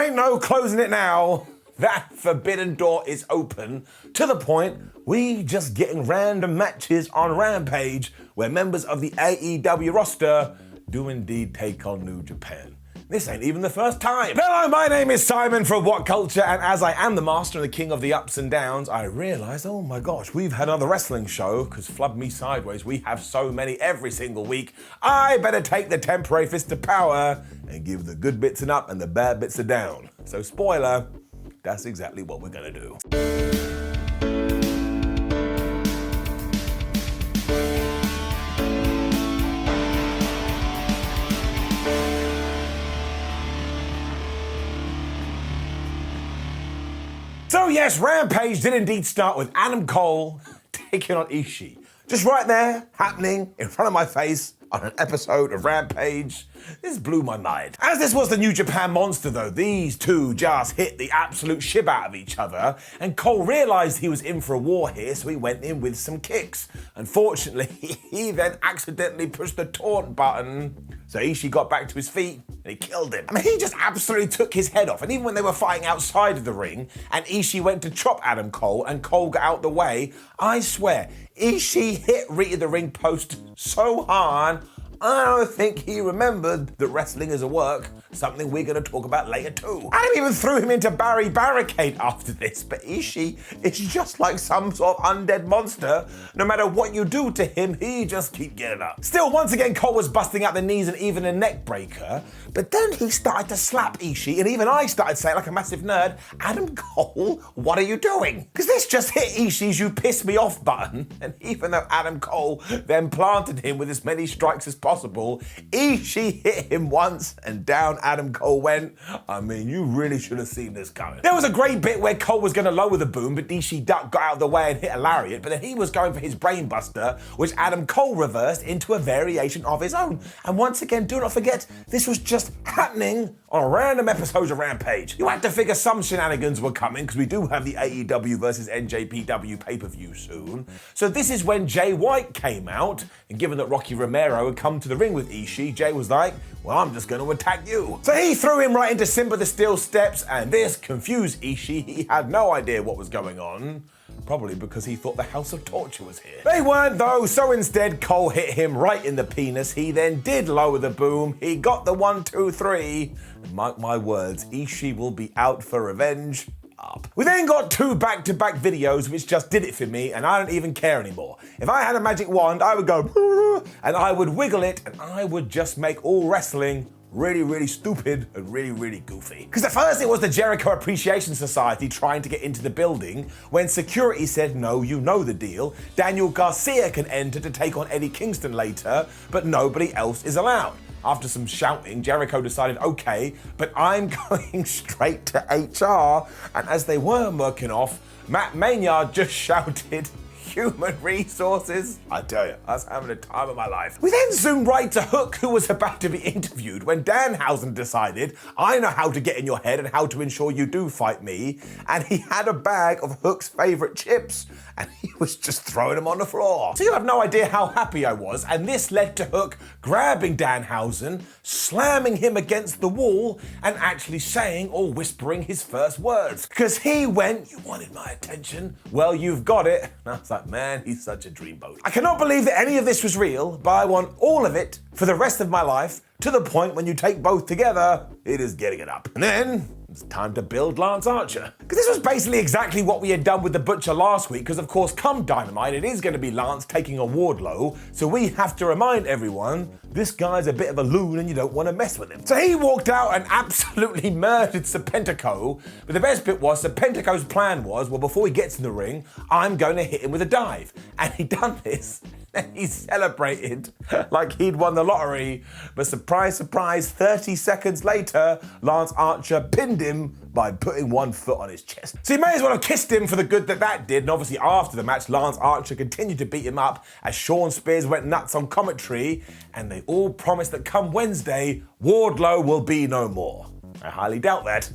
ain't no closing it now. That forbidden door is open to the point we just getting random matches on Rampage where members of the AEW roster do indeed take on New Japan. This ain't even the first time. Hello, my name is Simon from WhatCulture, and as I am the master and the king of the ups and downs, I realised, oh my gosh, we've had another wrestling show, because flub me sideways, we have so many every single week. I better take the temporary fist of power and give the good bits an up and the bad bits a down. So spoiler, that's exactly what we're gonna do. So yes, Rampage did indeed start with Adam Cole taking on Ishii. Just right there, happening in front of my face on an episode of Rampage. This blew my mind. As this was the New Japan monster though, these two just hit the absolute shit out of each other, and Cole realised he was in for a war here, so he went in with some kicks. Unfortunately, he then accidentally pushed the taunt button, so Ishii got back to his feet and he killed him. I mean, he just absolutely took his head off, and even when they were fighting outside of the ring and Ishii went to chop Adam Cole and Cole got out the way, I swear, Ishii hit Rita the ring post so hard, I don't think he remembered that wrestling is a work, something we're going to talk about later too. Adam even threw him into Barry Barricade after this, but Ishii is just like some sort of undead monster. No matter what you do to him, he just keeps getting up. Still, once again, Cole was busting out the knees and even a neck breaker, but then he started to slap Ishii, and even I started saying like a massive nerd, Adam Cole, what are you doing? Because this just hit Ishii's you piss me off button, and even though Adam Cole then planted him with as many strikes as possible, Ishii hit him once and down Adam Cole went. I mean, you really should have seen this coming. There was a great bit where Cole was going to lower the boom, but Ishii got out of the way and hit a lariat, but then he was going for his brainbuster, which Adam Cole reversed into a variation of his own. And once again, do not forget, this was just happening on a random episode of Rampage. You had to figure some shenanigans were coming, because we do have the AEW versus NJPW pay-per-view soon. So this is when Jay White came out, and given that Rocky Romero had come to the ring with Ishii, Jay was like, well, I'm just going to attack you. So he threw him right into Simba the Steel Steps, and this confused Ishii. He had no idea what was going on. Probably because he thought the House of Torture was here. They weren't though, so instead Cole hit him right in the penis. He then did lower the boom. He got the 1, 2, 3. And mark my words, Ishii will be out for revenge. Up. We then got 2 back-to-back videos which just did it for me, and I don't even care anymore. If I had a magic wand, I would go and I would wiggle it, and I would just make all wrestling really, really stupid and really, really goofy. Because at first it was the Jericho Appreciation Society trying to get into the building, when security said, no, you know the deal. Daniel Garcia can enter to take on Eddie Kingston later, but nobody else is allowed. After some shouting, Jericho decided, okay, but I'm going straight to HR. And as they were murking off, Matt Maynard just shouted, human resources. I tell you, I was having a time of my life. We then zoomed right to Hook, who was about to be interviewed, when Danhausen decided, I know how to get in your head and how to ensure you do fight me. And he had a bag of Hook's favorite chips, and he was just throwing them on the floor. So you have no idea how happy I was, and this led to Hook grabbing Danhausen, slamming him against the wall, and actually saying or whispering his first words. Because he went, you wanted my attention? Well, you've got it. And I was like, man, he's such a dreamboat. I cannot believe that any of this was real, but I want all of it for the rest of my life, to the point when you take both together, it is getting it up. And then it's time to build Lance Archer. Because this was basically exactly what we had done with the Butcher last week, because of course come Dynamite, it is going to be Lance taking a Wardlow, so we have to remind everyone, this guy's a bit of a loon and you don't want to mess with him. So he walked out and absolutely murdered Serpentico, but the best bit was Serpentico's plan was, well, before he gets in the ring, I'm going to hit him with a dive. And he done this, and he celebrated like he'd won the lottery, but surprise, surprise, 30 seconds later, Lance Archer pinned him by putting one foot on his chest. So he may as well have kissed him for the good that did, and obviously after the match, Lance Archer continued to beat him up as Sean Spears went nuts on commentary, and they all promised that come Wednesday, Wardlow will be no more. I highly doubt that.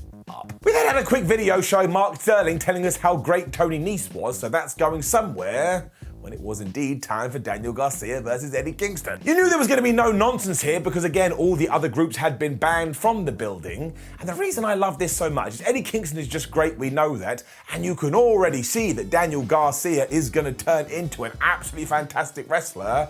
We then had a quick video showing Mark Sterling telling us how great Tony Nese was, so that's going somewhere. when it was indeed time for Daniel Garcia versus Eddie Kingston. You knew there was going to be no nonsense here because, again, all the other groups had been banned from the building. And the reason I love this so much is Eddie Kingston is just great, we know that, and you can already see that Daniel Garcia is going to turn into an absolutely fantastic wrestler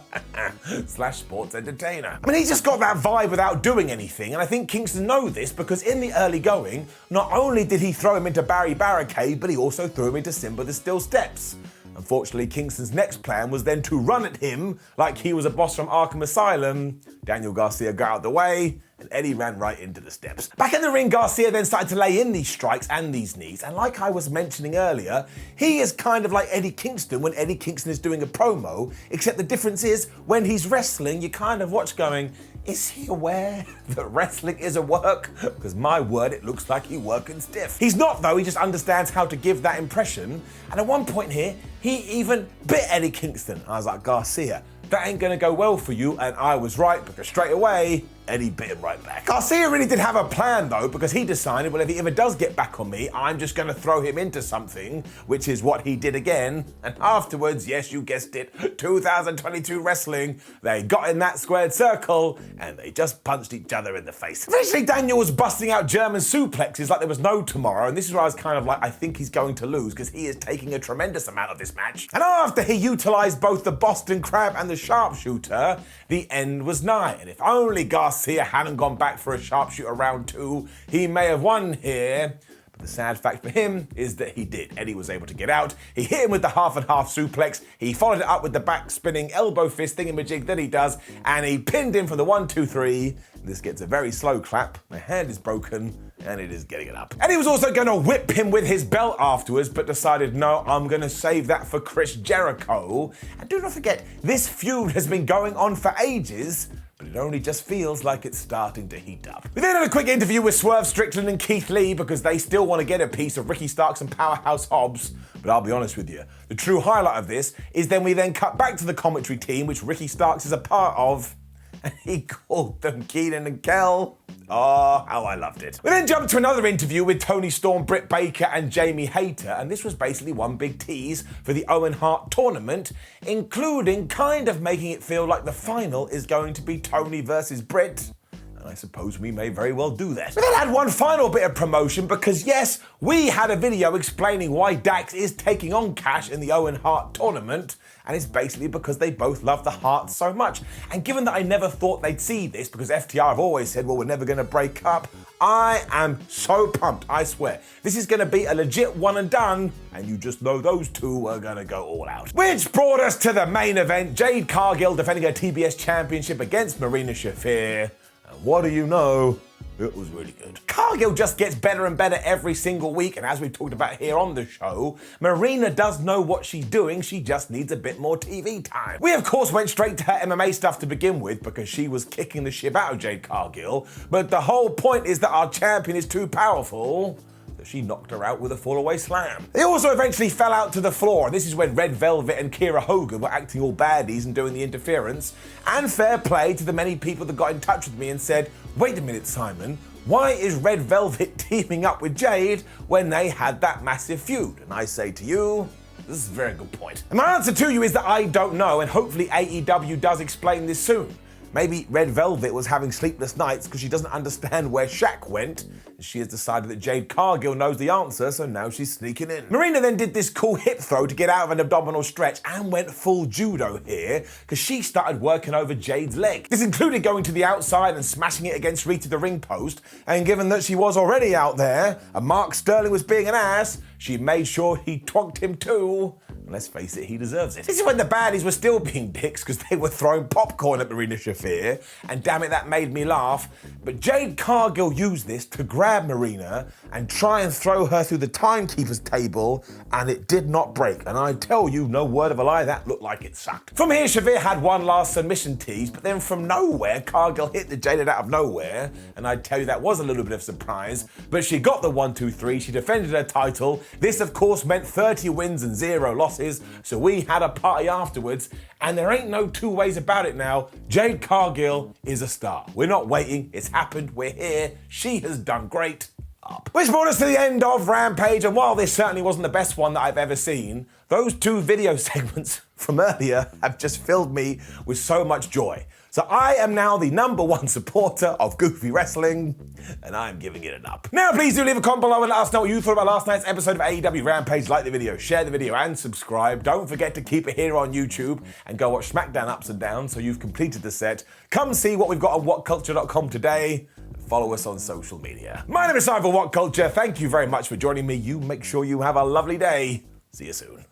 / sports entertainer. I mean, he's just got that vibe without doing anything, and I think Kingston knows this because in the early going, not only did he throw him into Barry Barricade, but he also threw him into Simba the Steel Steps. Unfortunately, Kingston's next plan was then to run at him like he was a boss from Arkham Asylum. Daniel Garcia got out of the way, and Eddie ran right into the steps. Back in the ring, Garcia then started to lay in these strikes and these knees, and like I was mentioning earlier, he is kind of like Eddie Kingston when Eddie Kingston is doing a promo, except the difference is, when he's wrestling, you kind of watch going, is he aware that wrestling is a work? Because my word, it looks like he's working stiff. He's not though, he just understands how to give that impression. And at one point here, he even bit Eddie Kingston. I was like, Garcia, that ain't gonna go well for you, and I was right because straight away, Eddie bit him right back. Garcia really did have a plan though, because he decided, well, if he ever does get back on me, I'm just gonna throw him into something, which is what he did again. And afterwards, yes, you guessed it, 2022 wrestling, they got in that squared circle and they just punched each other in the face. Eventually, Daniel was busting out German suplexes like there was no tomorrow, and this is where I was kind of like, I think he's going to lose because he is taking a tremendous amount of this match. And after he utilized both the Boston Crab and the sharpshooter, the end was nigh. And if only Garcia hadn't gone back for a sharpshooter round 2, he may have won here. But the sad fact for him is that he did. Eddie was able to get out. He hit him with the half and half suplex. He followed it up with the back spinning elbow fist thingamajig that he does, and he pinned him for the 1, 2, 3. This gets a very slow clap. My hand is broken, and it is getting it up. And he was also going to whip him with his belt afterwards, but decided, no, I'm going to save that for Chris Jericho. And do not forget, this feud has been going on for ages, but it only just feels like it's starting to heat up. We then had a quick interview with Swerve Strickland and Keith Lee because they still want to get a piece of Ricky Starks and Powerhouse Hobbs. But I'll be honest with you, the true highlight of this is then we then cut back to the commentary team, which Ricky Starks is a part of, and he called them Keenan and Kel. Oh, how I loved it. We then jumped to another interview with Tony Storm, Britt Baker, and Jamie Hayter, and this was basically one big tease for the Owen Hart tournament, including kind of making it feel like the final is going to be Tony versus Britt. And I suppose we may very well do that. We then had one final bit of promotion because yes, we had a video explaining why Dax is taking on Cash in the Owen Hart tournament, and it's basically because they both love the Harts so much. And given that I never thought they'd see this, because FTR have always said, well, we're never gonna break up, I am so pumped, I swear. This is gonna be a legit one and done, and you just know those two are gonna go all out. Which brought us to the main event, Jade Cargill defending her TBS championship against Marina Shafir. And what do you know? It was really good. Cargill just gets better and better every single week, and as we've talked about here on the show, Marina does know what she's doing, she just needs a bit more TV time. We of course went straight to her MMA stuff to begin with because she was kicking the shit out of Jade Cargill, but the whole point is that our champion is too powerful, so she knocked her out with a fall-away slam. They also eventually fell out to the floor, and this is when Red Velvet and Kira Hogan were acting all baddies and doing the interference, and fair play to the many people that got in touch with me and said, wait a minute, Simon, why is Red Velvet teaming up with Jade when they had that massive feud? And I say to you, this is a very good point. And my answer to you is that I don't know, and hopefully AEW does explain this soon. Maybe Red Velvet was having sleepless nights because she doesn't understand where Shaq went, and she has decided that Jade Cargill knows the answer, so now she's sneaking in. Marina then did this cool hip throw to get out of an abdominal stretch and went full judo here because she started working over Jade's leg. This included going to the outside and smashing it against Rita the ring post, and given that she was already out there and Mark Sterling was being an ass, she made sure he twonked him too. And let's face it, he deserves it. This is when the baddies were still being dicks because they were throwing popcorn at Marina Shafir, and damn it, that made me laugh. But Jade Cargill used this to grab Marina and try and throw her through the timekeeper's table, and it did not break. And I tell you, no word of a lie, that looked like it sucked. From here, Shafir had one last submission tease, but then from nowhere, Cargill hit the Jade out of nowhere, and I tell you, that was a little bit of a surprise, but she got the 1, 2, 3, she defended her title. This, of course, meant 30 wins and 0 losses, so we had a party afterwards, and there ain't no two ways about it now. Jade Cargill is a star. We're not waiting, it's happened, we're here, she has done great. up. Which brought us to the end of Rampage, and while this certainly wasn't the best one that I've ever seen, those two video segments from earlier have just filled me with so much joy. So I am now the #1 supporter of Goofy Wrestling, and I'm giving it an up. Now please do leave a comment below and let us know what you thought about last night's episode of AEW Rampage. Like the video, share the video, and subscribe. Don't forget to keep it here on YouTube, and go watch SmackDown Ups and Downs so you've completed the set. Come see what we've got on WhatCulture.com today. Follow us on social media. My name is Simon for WhatCulture. Thank you very much for joining me. You make sure you have a lovely day. See you soon.